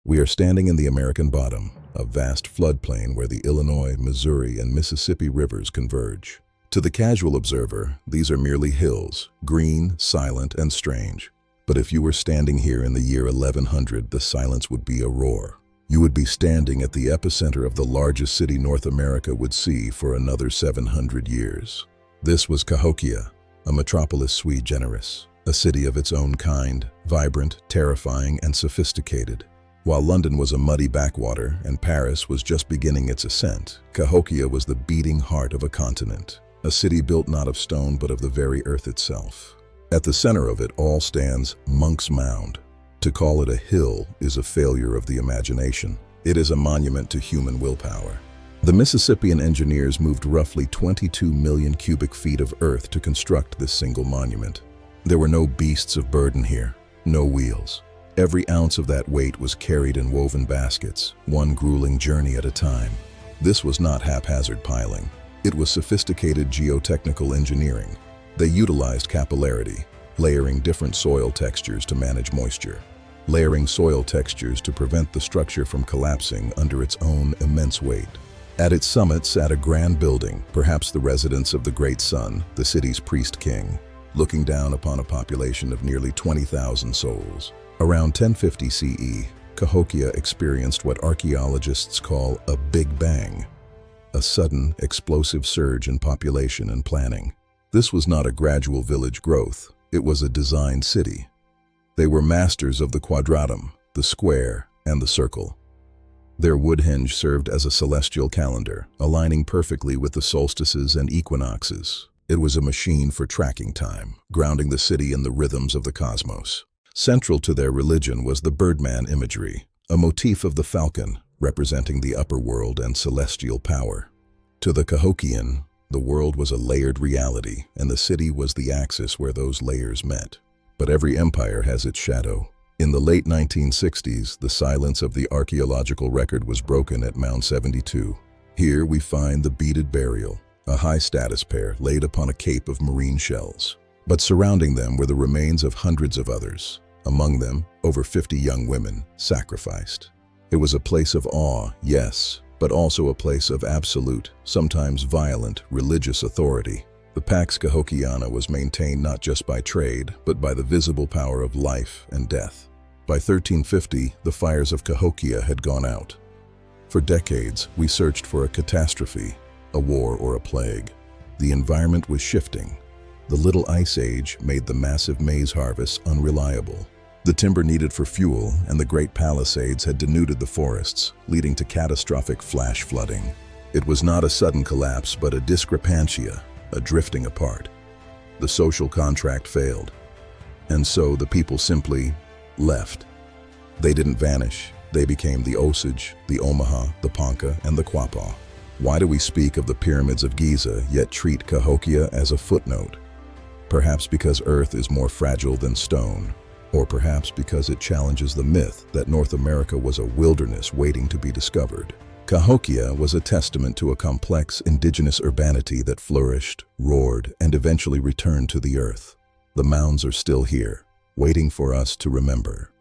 We are standing in the American bottom, a vast floodplain where the Illinois, Missouri, and Mississippi rivers converge. To the casual observer, these are merely hills, green, silent, and strange. But if you were standing here in the year 1100, the silence would be a roar. You would be standing at the epicenter of the largest city North America would see for another 700 years. This was Cahokia, a metropolis sui generis, a city of its own kind, vibrant, terrifying, and sophisticated. While London was a muddy backwater and Paris was just beginning its ascent, Cahokia was the beating heart of a continent, a city built not of stone but of the very earth itself. At the center of it all stands Monks Mound. To call it a hill is a failure of the imagination. It is a monument to human willpower. The Mississippian engineers moved roughly 22 million cubic feet of earth to construct this single monument. There were no beasts of burden here, no wheels. Every ounce of that weight was carried in woven baskets, one grueling journey at a time. This was not haphazard piling. It was sophisticated geotechnical engineering. They utilized capillarity, layering different soil textures to manage moisture, layering soil textures to prevent the structure from collapsing under its own immense weight. At its summit sat a grand building, perhaps the residence of the Great Sun, the city's priest-king, looking down upon a population of nearly 20,000 souls. Around 1050 CE, Cahokia experienced what archaeologists call a Big Bang, a sudden, explosive surge in population and planning. This was not a gradual village growth, it was a designed city. They were masters of the quadratum, the square, and the circle. Their wood hinge served as a celestial calendar, aligning perfectly with the solstices and equinoxes. It was a machine for tracking time, grounding the city in the rhythms of the cosmos. Central to their religion was the birdman imagery, a motif of the falcon, representing the upper world and celestial power. To the Cahokian, the world was a layered reality, and the city was the axis where those layers met. But every empire has its shadow. In the late 1960s, the silence of the archaeological record was broken at Mound 72. Here we find the beaded burial, a high-status pair laid upon a cape of marine shells. But surrounding them were the remains of hundreds of others. Among them, over 50 young women, sacrificed. It was a place of awe, yes, but also a place of absolute, sometimes violent, religious authority. The Pax Cahokiana was maintained not just by trade, but by the visible power of life and death. By 1350, the fires of Cahokia had gone out. For decades, we searched for a catastrophe, a war or a plague. The environment was shifting. The Little Ice Age made the massive maize harvests unreliable. The timber needed for fuel and the Great Palisades had denuded the forests, leading to catastrophic flash flooding. It was not a sudden collapse, but a discrepantia, a drifting apart. The social contract failed, and so the people simply left. They didn't vanish. They became the Osage, the Omaha, the Ponca, and the Quapaw. Why do we speak of the Pyramids of Giza, yet treat Cahokia as a footnote? Perhaps because earth is more fragile than stone, or perhaps because it challenges the myth that North America was a wilderness waiting to be discovered. Cahokia was a testament to a complex indigenous urbanity that flourished, roared, and eventually returned to the earth. The mounds are still here, waiting for us to remember.